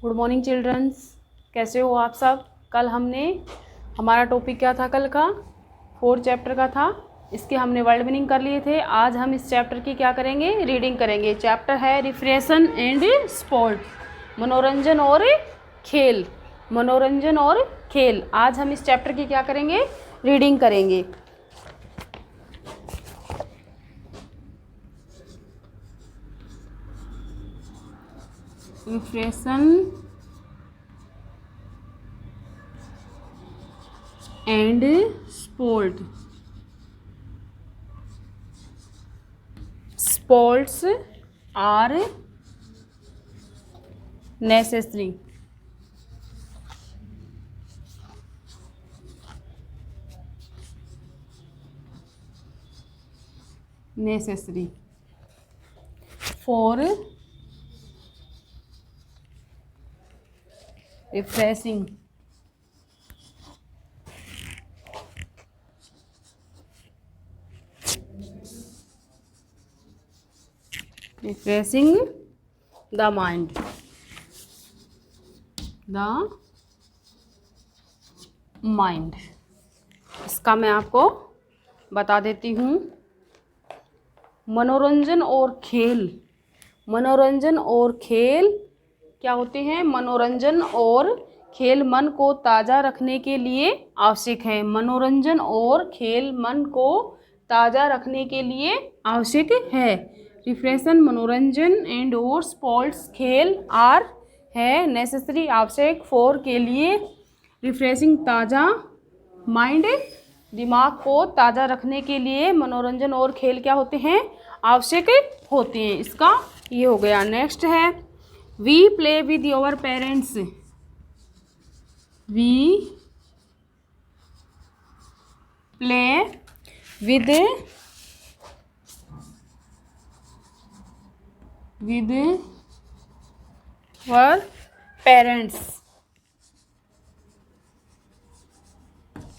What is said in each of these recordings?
Good morning children's, कैसे हो आप सब। कल हमने हमारा टॉपिक क्या था, कल का 4 चैप्टर का था। इसके हमने वर्ड मीनिंग कर लिए थे। आज हम इस चैप्टर की क्या करेंगे, रीडिंग करेंगे। चैप्टर है रिफ्रेशन एंड स्पोर्ट, मनोरंजन और खेल। मनोरंजन और खेल। आज हम इस चैप्टर की क्या करेंगे, रीडिंग करेंगे। Refreshen and sport. Sports are necessary. For refreshing the mind. इसका मैं आपको बता देती हूँ। मनोरंजन और खेल। मनोरंजन और खेल क्या होते हैं। मनोरंजन और खेल मन को ताज़ा रखने के लिए आवश्यक है। मनोरंजन और खेल मन को ताज़ा रखने के लिए आवश्यक है। रिफ्रेशन मनोरंजन एंड और स्पोर्ट्स खेल आर है नेसेसरी आवश्यक फॉर के लिए। रिफ्रेशिंग ताज़ा माइंड दिमाग को ताज़ा रखने के लिए मनोरंजन और खेल क्या होते हैं, आवश्यक होते हैं। इसका ये हो गया। नेक्स्ट है we play with your parents. We play with your parents.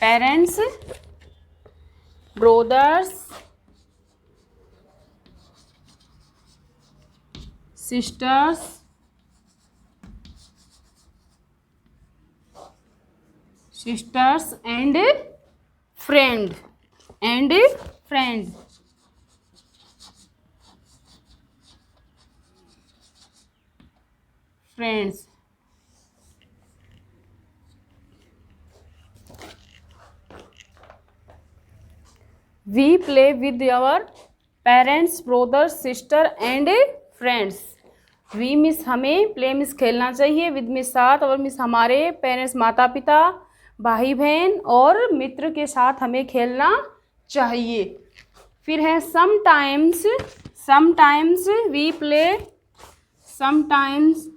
Parents, brothers, sisters, and friends. We play with our parents, brothers, sister and friends. We miss हमें, प्ले मिस खेलना चाहिए, विद मिस साथ, और miss हमारे, parents माता पिता, भाई बहन और मित्र के साथ हमें खेलना चाहिए। फिर है समटाइम्स वी प्ले, समटाइम्स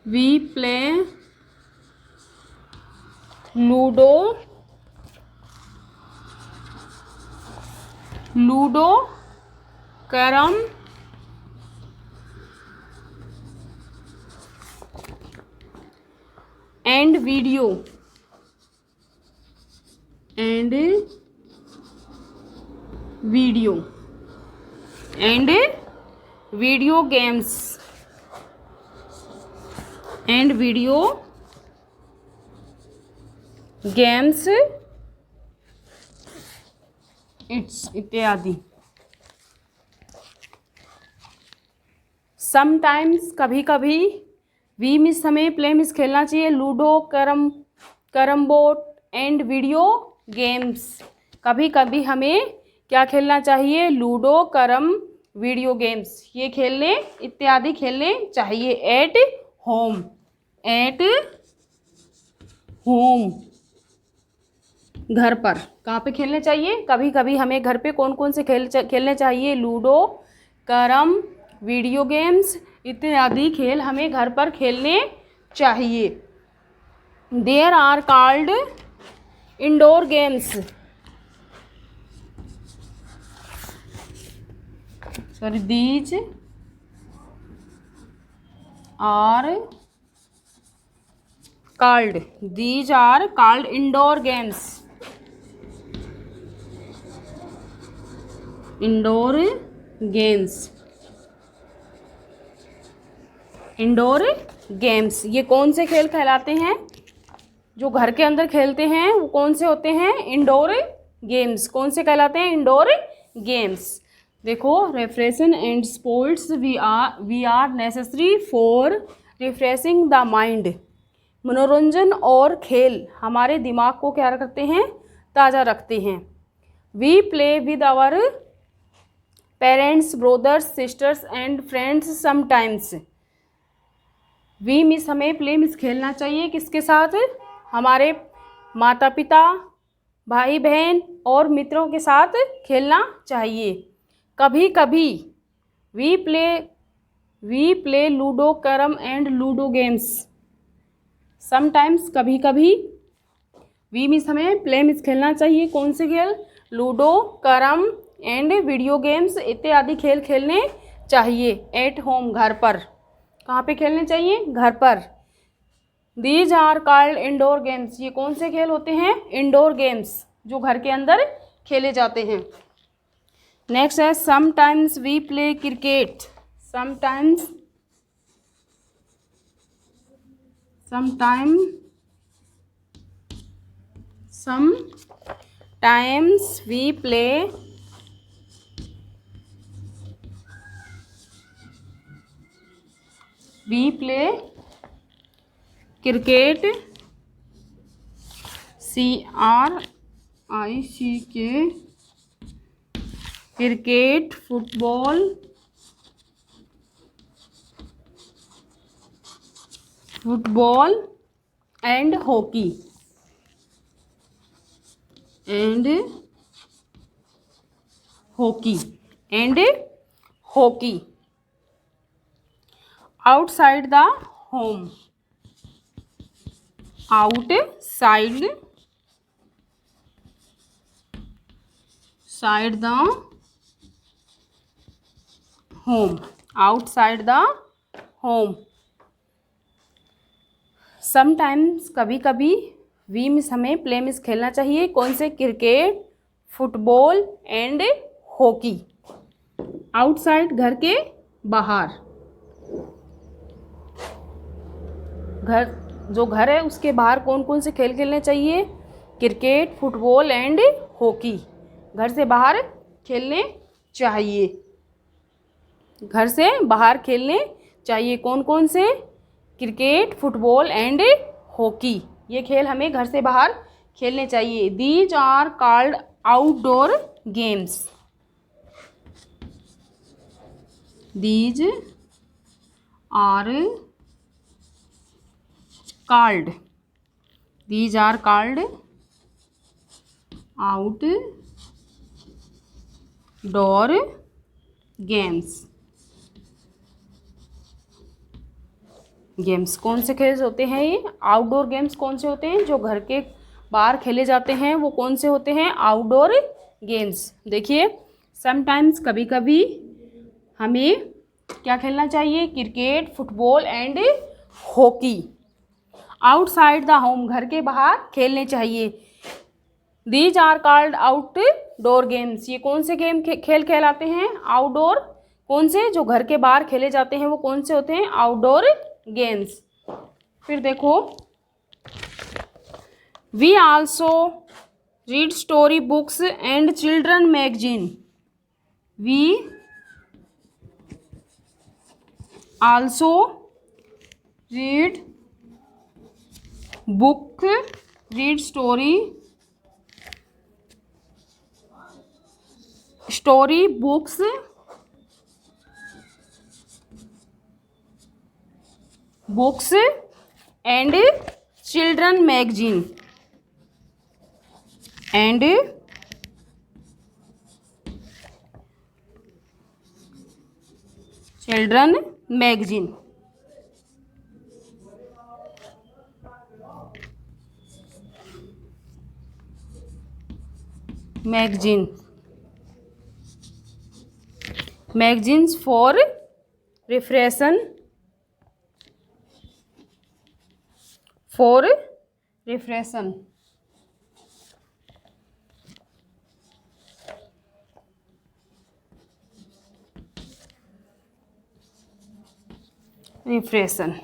we play Ludo. Carom and video games इत्यादि। समटाइम्स कभी कभी, वी मिस हमें, प्ले मिस खेलना चाहिए, Ludo, carrom board and video games. कभी कभी हमें क्या खेलना चाहिए, लूडो, कैरम, वीडियो गेम्स, ये खेलने इत्यादि खेलने चाहिए। एट होम घर पर। कहाँ पे खेलने चाहिए, कभी कभी हमें घर पे कौन कौन से खेलने चाहिए, लूडो, कैरम, वीडियो गेम्स इत्यादि खेल हमें घर पर खेलने चाहिए। There are called indoor games. these are called, these are called indoor games. Indoor games, indoor games ये कौन से खेल कहलाते हैं? जो घर के अंदर खेलते हैं वो कौन से होते हैं? Indoor games. कौन से कहलाते हैं? Indoor games. देखो, refreshen and sports we are necessary for refreshing the mind. मनोरंजन और खेल हमारे दिमाग को क्या करते हैं? ताज़ा रखते हैं। We play with our parents, brothers, sisters and friends sometimes. We miss हमें प्ले मिस खेलना चाहिए किसके साथ? हमारे माता पिता, भाई बहन और मित्रों के साथ खेलना चाहिए। कभी कभी we play Ludo, carrom and Ludo games. Sometimes कभी कभी। वी मिस हमें प्ले मिस खेलना चाहिए कौन से खेल? Ludo, carrom and video games इत्यादि खेल खेलने चाहिए। एट होम घर पर। कहाँ पे खेलने चाहिए? घर पर। These are called indoor games ये कौन से खेल होते हैं? इंडोर गेम्स जो घर के अंदर खेले जाते हैं। नेक्स्ट है sometimes we play cricket. Sometimes we play cricket, CRICK, cricket, football and hockey outside the home, outside the home, outside the home। Sometimes कभी कभी वी मिस हमें प्ले मिस खेलना चाहिए कौन से? Cricket, football and hockey. Outside घर के बाहर। जो घर है उसके बाहर कौन कौन से खेल खेलने चाहिए? क्रिकेट, फुटबॉल एंड हॉकी घर से बाहर खेलने चाहिए। घर से बाहर खेलने चाहिए कौन कौन से? क्रिकेट, फुटबॉल एंड हॉकी ये खेल हमें घर से बाहर खेलने चाहिए। These are called outdoor games. These are called outdoor games कौन से खेल होते हैं? ये आउटडोर गेम्स कौन से होते हैं? जो घर के बाहर खेले जाते हैं वो कौन से होते हैं? Outdoor games. देखिए, समटाइम्स कभी कभी हमें क्या खेलना चाहिए? Cricket, football and hockey. Outside the home घर के बाहर खेलने चाहिए। दीज आर कॉल्ड आउटडोर गेम्स ये कौन से खेल कहलाते हैं? आउटडोर। कौन से? जो घर के बाहर खेले जाते हैं वो कौन से होते हैं? Outdoor games. फिर देखो, we also read story books and children magazine. We also read story books and children magazine magazines for refreshen for refreshen, refreshen.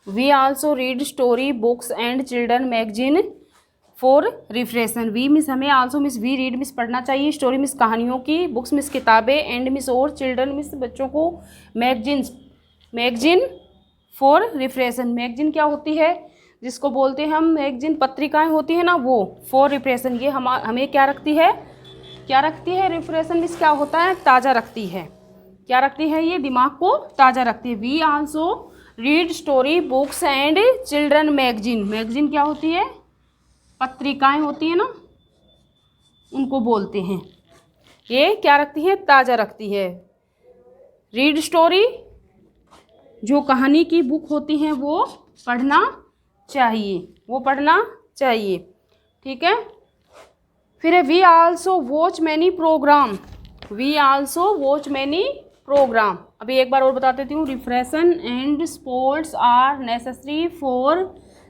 We also read story books and children magazine for refreshen. We miss हमें, also मिस we read मिस पढ़ना चाहिए, story मिस कहानियों की, books मिस किताबें, एंड मिस और चिल्ड्रन मिस बच्चों को, magazines magazine for refreshen. Magazine क्या होती है, जिसको बोलते हैं हम मैगजीन, पत्रिकाएं होती है ना, वो फॉर रिफ्रेशन. ये हमें क्या रखती है, क्या रखती है, रिफ्रेशन मिस क्या होता है, ताज़ा रखती है. क्या रखती है, ये दिमाग को ताज़ा रखती है. We also read story books and children magazine. Magazine क्या होती है, पत्रिकाएं होती है ना, उनको बोलते हैं. ये क्या रखती है, ताज़ा रखती है. रीड स्टोरी, जो कहानी की बुक होती हैं वो पढ़ना चाहिए, वो पढ़ना चाहिए. ठीक है. फिर है we also watch many programme. We also watch many programme. अभी एक बार और बता देती हूँ. Refreshen and sports are necessary for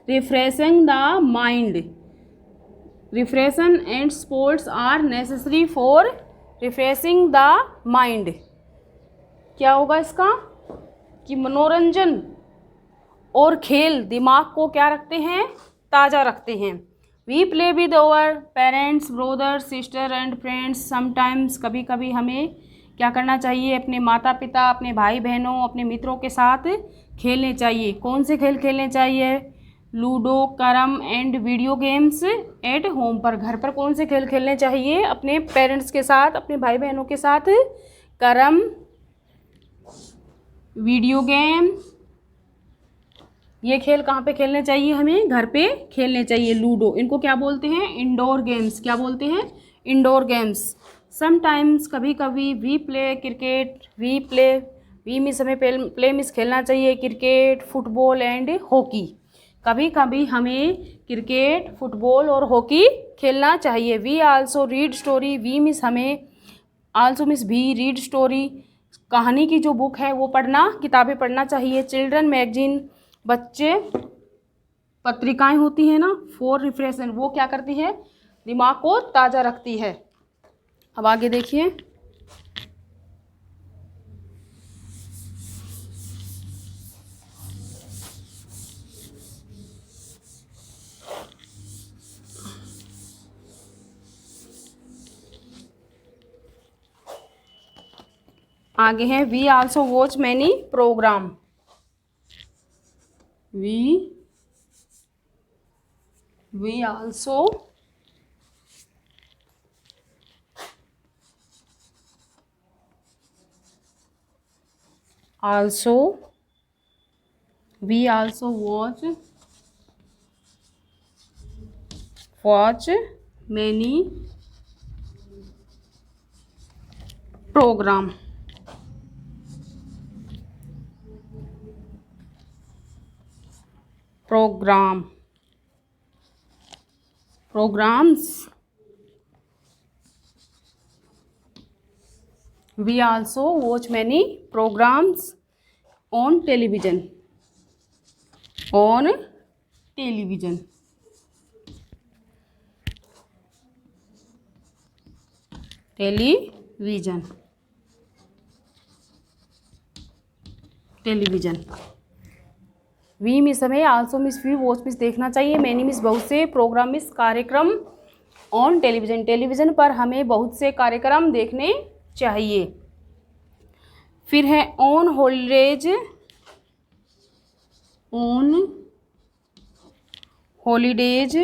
refreshing the mind. Refreshen and sports are necessary for refreshing the mind. क्या होगा इसका, कि मनोरंजन और खेल दिमाग को क्या रखते हैं, ताज़ा रखते हैं. We play with our parents, brothers, sister and friends sometimes. कभी कभी हमें क्या करना चाहिए, अपने माता पिता, अपने भाई बहनों, अपने मित्रों के साथ खेलने चाहिए. कौन से खेल खेलने चाहिए, Ludo, carrom and video games at home. पर घर पर कौन से खेल खेलने चाहिए, अपने पेरेंट्स के साथ, अपने भाई बहनों के साथ कैरम, वीडियो गेम. ये खेल कहाँ पे खेलने चाहिए, हमें घर पे खेलने चाहिए. लूडो, इनको क्या बोलते हैं, इंडोर गेम्स. क्या बोलते हैं, इंडोर गेम्स. समटाइम्स, कभी कभी. We play cricket. We miss हमें प्ले मिस खेलना चाहिए, क्रिकेट, फुटबॉल एंड हॉकी. कभी कभी हमें क्रिकेट, फुटबॉल और हॉकी खेलना चाहिए. We also read story. We miss हमें, आल्सो मिस भी रीड स्टोरी, कहानी की जो बुक है वो पढ़ना, किताबें पढ़ना चाहिए. चिल्ड्रन मैगजीन, बच्चे पत्रिकाएं होती हैं ना, फॉर रिफ्रेशन, वो क्या करती है, दिमाग को ताज़ा रखती है. अब आगे देखिए. आगे है we also watch many programme. We also watch many program. Programs. We also watch many programs on television. Television. We miss हमें, आल्सो मिस वी, वॉच मिस देखना चाहिए, मैनी मिस बहुत से, प्रोग्राम मिस कार्यक्रम, ऑन टेलीविज़न टेलीविज़न पर हमें बहुत से कार्यक्रम देखने चाहिए. फिर है on holidays. On holidays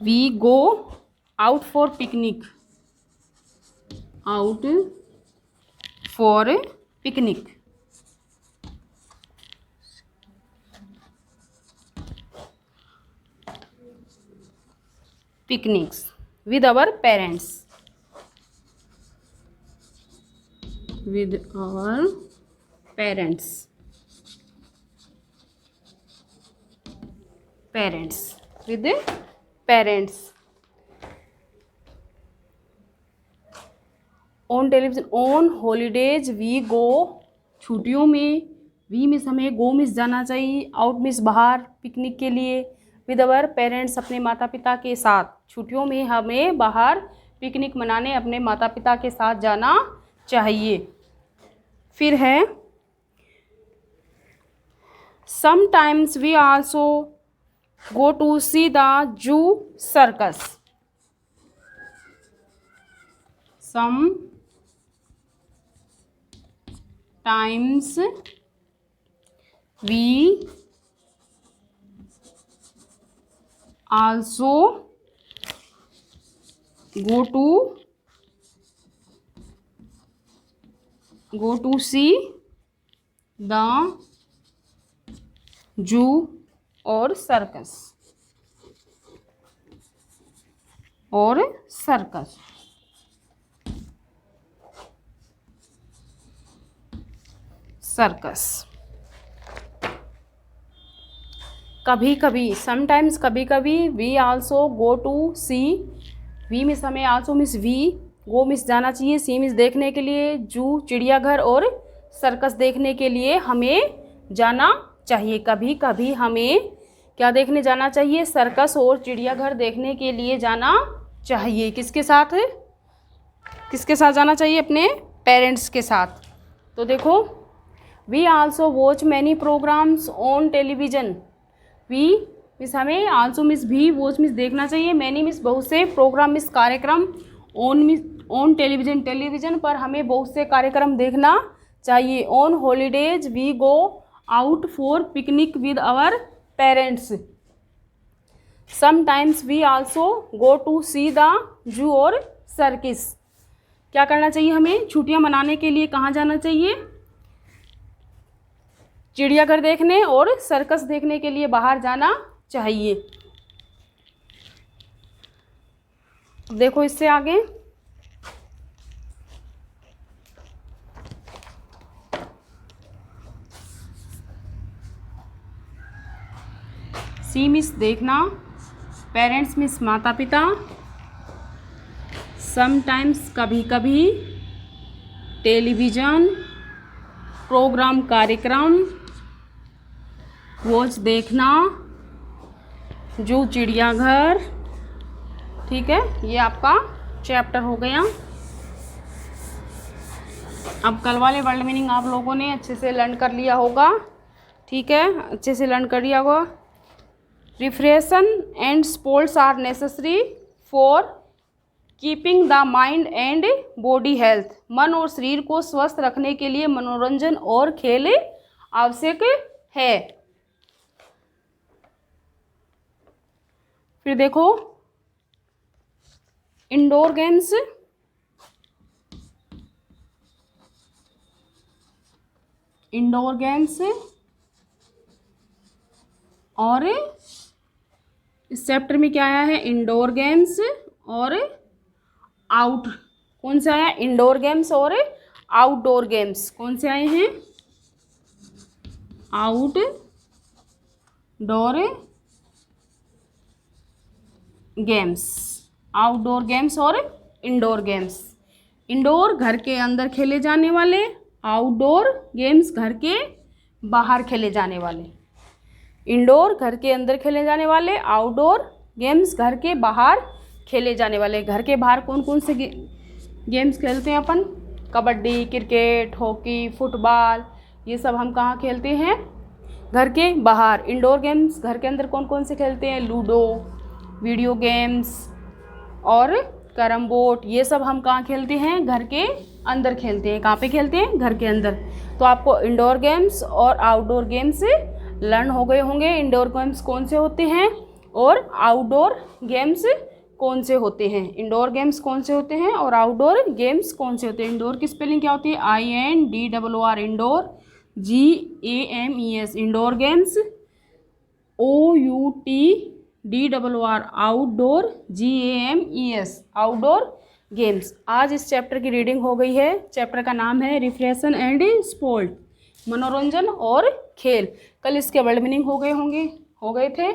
we go out for picnic. Picnics with our parents. parents. With parents. On television, on holidays we go, छुट्टियों में, वी मिस हमें, गो मिस जाना चाहिए, आउट मिस बाहर पिकनिक के लिए, विद अवर पेरेंट्स अपने माता पिता के साथ, छुट्टियों में हमें बाहर पिकनिक मनाने अपने माता पिता के साथ जाना चाहिए। फिर है sometimes we also go to see the zoo circus, sometimes we also go to see the जू और सर्कस, और सर्कस। सर्कस कभी कभी, समटाइम्स कभी कभी, we also go to see, we miss हमें, आल्सो मिस वी, गो मिस जाना चाहिए, सी मिस देखने के लिए, जू चिड़ियाघर और सर्कस देखने के लिए हमें जाना चाहिए। कभी कभी हमें क्या देखने जाना चाहिए? सर्कस और चिड़ियाघर देखने के लिए जाना चाहिए। किसके साथ? किसके साथ जाना चाहिए? अपने पेरेंट्स के साथ। तो देखो, we also watch many programs on television, we miss हमें, आल्सो मिस भी, वॉच मिस देखना चाहिए, मैनी मिस बहुत से, प्रोग्राम मिस कार्यक्रम, on means on television television पर हमें बहुत से कार्यक्रम देखना चाहिए। On holidays we go out for picnic with our parents, sometimes we also go to see the zoo और सर्किस। क्या करना चाहिए हमें? छुट्टियां मनाने के लिए कहाँ जाना चाहिए? चिड़ियाघर देखने और सर्कस देखने के लिए बाहर जाना चाहिए। अब देखो इससे आगे, सी मिस देखना, पेरेंट्स मिस माता पिता, समटाइम्स कभी कभी, टेलीविज़न प्रोग्राम कार्यक्रम, वॉच देखना, जू चिड़ियाघर। ठीक है, ये आपका चैप्टर हो गया। अब कल वाले वर्ड मीनिंग आप लोगों ने अच्छे से लर्न कर लिया होगा। ठीक है, अच्छे से लर्न कर लिया होगा। Refreshment and sports are necessary for keeping the mind and body health, मन और शरीर को स्वस्थ रखने के लिए मनोरंजन और खेल आवश्यक है। फिर देखो, इंडोर गेम्स, इंडोर गेम्स और इस चैप्टर में क्या आया है? इंडोर गेम्स और आउट, कौन से आया? इंडोर गेम्स और आउटडोर गेम्स कौन से आए हैं? आउटडोर गेम्स, आउटडोर गेम्स और इंडोर गेम्स। इंडोर घर के अंदर खेले जाने वाले, आउटडोर गेम्स घर के बाहर खेले जाने वाले। इंडोर घर के अंदर खेले जाने वाले, आउटडोर गेम्स घर के बाहर खेले जाने वाले। घर के बाहर कौन कौन से गेम्स खेलते हैं अपन? कबड्डी, क्रिकेट, हॉकी, फुटबॉल, ये सब हम कहाँ खेलते हैं? घर के बाहर। इंडोर गेम्स घर के अंदर कौन कौन से खेलते हैं? लूडो, वीडियो गेम्स और कैरम बोर्ड, ये सब हम कहाँ खेलते हैं? घर के अंदर खेलते हैं। कहाँ पे खेलते हैं? घर के अंदर। तो आपको इंडोर गेम्स और आउटडोर गेम्स लर्न हो गए होंगे। इंडोर गेम्स कौन से होते हैं और आउटडोर गेम्स कौन से होते हैं? इंडोर गेम्स कौन से होते हैं और आउटडोर गेम्स कौन से होते हैं? इंडोर की स्पेलिंग क्या होती है? INDOR, indoor, GAMES, indoor games, OUTDOR, outdoor, GAMES, outdoor games. आज इस चैप्टर की रीडिंग हो गई है। चैप्टर का नाम है रिफ्रेशन एंड स्पोर्ट, मनोरंजन और खेल। कल इसके वर्ड मीनिंग हो गए होंगे, हो गए थे।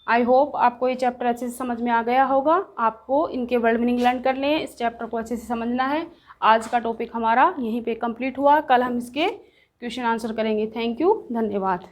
आई होप आपको ये चैप्टर अच्छे से समझ में आ गया होगा। आपको इनके वर्ड मीनिंग लर्न करने हैं, इस चैप्टर को अच्छे से समझना है। आज का टॉपिक हमारा यहीं पे कंप्लीट हुआ। कल हम इसके क्वेश्चन आंसर करेंगे। थैंक यू, धन्यवाद।